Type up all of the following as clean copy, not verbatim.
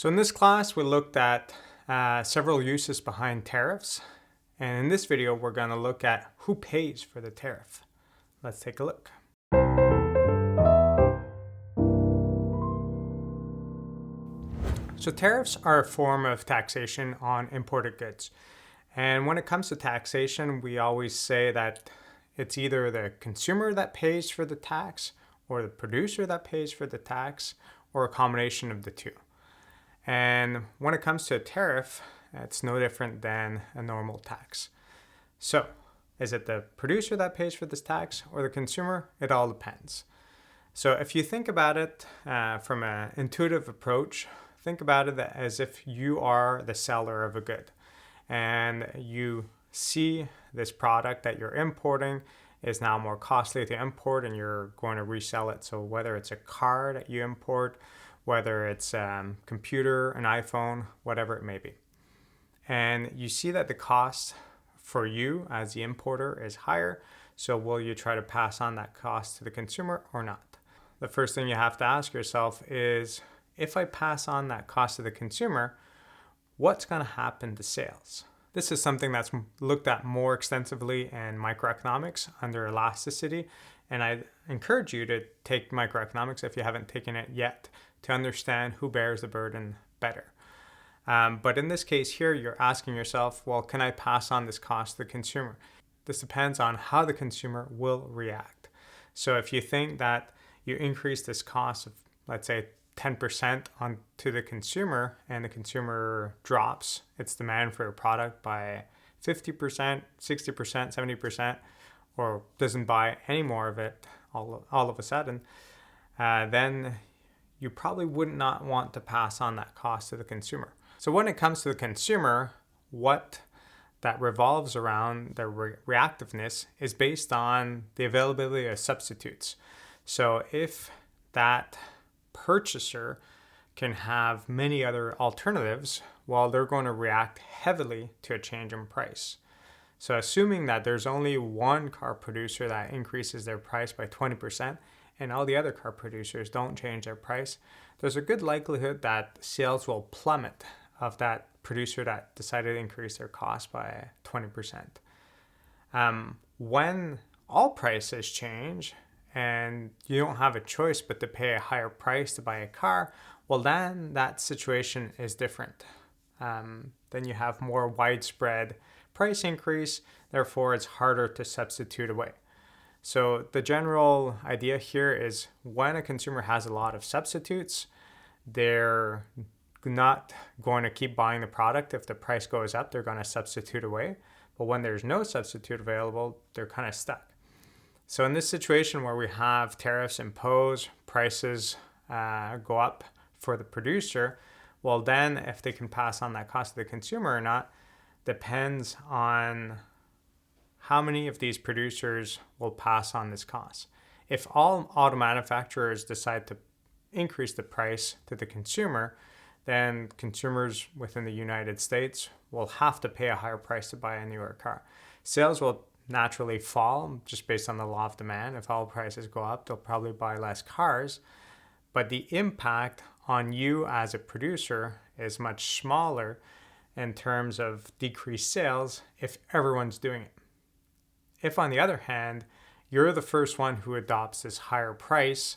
So in this class, we looked at several uses behind tariffs. And in this video, we're going to look at who pays for the tariff. Let's take a look. So tariffs are a form of taxation on imported goods. And when it comes to taxation, we always say that it's either the consumer that pays for the tax or the producer that pays for the tax or a combination of the two. And when it comes to a tariff, it's no different than a normal tax. So, is it the producer that pays for this tax or the consumer? It all depends. So if you think about it from an intuitive approach, think about it as if you are the seller of a good and you see this product that you're importing is now more costly to import and you're going to resell it. So whether it's a car that you import, whether it's a computer, an iPhone, whatever it may be. And you see that the cost for you as the importer is higher. So will you try to pass on that cost to the consumer or not? The first thing you have to ask yourself is, if I pass on that cost to the consumer, what's going to happen to sales? This is something that's looked at more extensively in macroeconomics under elasticity. And I encourage you to take macroeconomics if you haven't taken it yet to understand who bears the burden better. But in this case here, you're asking yourself, well, can I pass on this cost to the consumer? This depends on how the consumer will react. So if you think that you increase this cost of, let's say, 10% on to the consumer and the consumer drops its demand for a product by 50%, 60%, 70%, or doesn't buy any more of it all of a sudden, then you probably would not want to pass on that cost to the consumer. So when it comes to the consumer, what that revolves around the reactiveness is based on the availability of substitutes. So if that purchaser can have many other alternatives, well, they're going to react heavily to a change in price. So assuming that there's only one car producer that increases their price by 20% and all the other car producers don't change their price, there's a good likelihood that sales will plummet of that producer that decided to increase their cost by 20%. When all prices change and you don't have a choice but to pay a higher price to buy a car, well, then that situation is different. Then you have more widespread price increase, therefore it's harder to substitute away. So the general idea here is when a consumer has a lot of substitutes, they're not going to keep buying the product. If the price goes up, they're going to substitute away. But when there's no substitute available, they're kind of stuck. So in this situation where we have tariffs imposed, prices go up for the producer, well then if they can pass on that cost to the consumer or not depends on how many of these producers will pass on this cost. If all auto manufacturers decide to increase the price to the consumer, then consumers within the United States will have to pay a higher price to buy a newer car. Sales will naturally fall just based on the law of demand. If all prices go up, they'll probably buy less cars. But the impact on you as a producer is much smaller in terms of decreased sales if everyone's doing it. If, on the other hand, you're the first one who adopts this higher price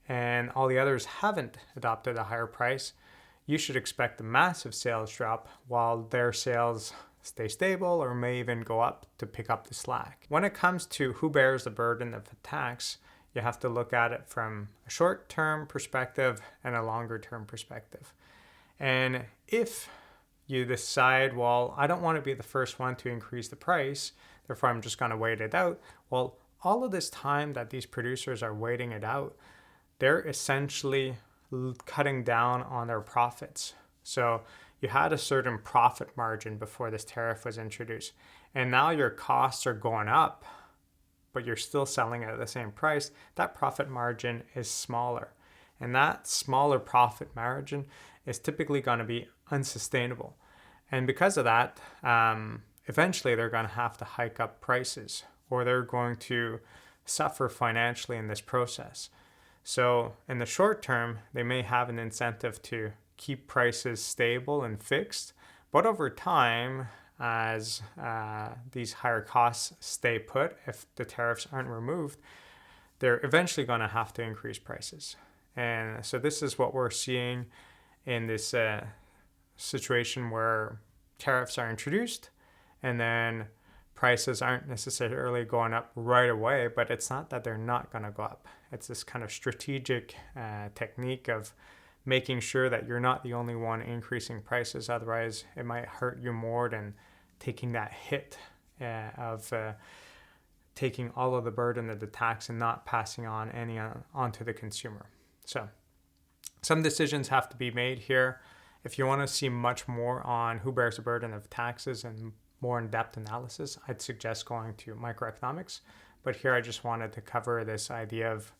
and all the others haven't adopted a higher price, you should expect a massive sales drop while their sales stay stable or may even go up to pick up the slack. When it comes to who bears the burden of the tax, you have to look at it from a short-term perspective and a longer-term perspective. And if you decide, well, I don't want to be the first one to increase the price, therefore I'm just going to wait it out. Well, all of this time that these producers are waiting it out, they're essentially cutting down on their profits. So you had a certain profit margin before this tariff was introduced, and now your costs are going up, but you're still selling at the same price. That profit margin is smaller, and that smaller profit margin is typically going to be unsustainable. And because of that, eventually they're going to have to hike up prices, or they're going to suffer financially in this process. So in the short term, they may have an incentive to keep prices stable and fixed. But over time, as these higher costs stay put, if the tariffs aren't removed, they're eventually going to have to increase prices. And so this is what we're seeing in this situation where tariffs are introduced and then prices aren't necessarily going up right away, but it's not that they're not going to go up. It's this kind of strategic technique of making sure that you're not the only one increasing prices. Otherwise, it might hurt you more than taking that hit of taking all of the burden of the tax and not passing on any onto the consumer. So some decisions have to be made here. If you want to see much more on who bears the burden of taxes and more in-depth analysis, I'd suggest going to Macroeconomics. But here I just wanted to cover this idea of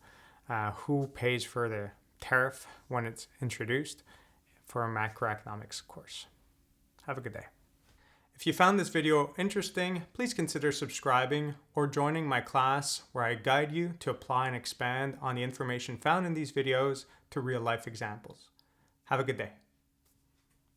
who pays for the tariff when it's introduced for a macroeconomics course. Have a good day. If you found this video interesting, please consider subscribing or joining my class where I guide you to apply and expand on the information found in these videos to real-life examples. Have a good day.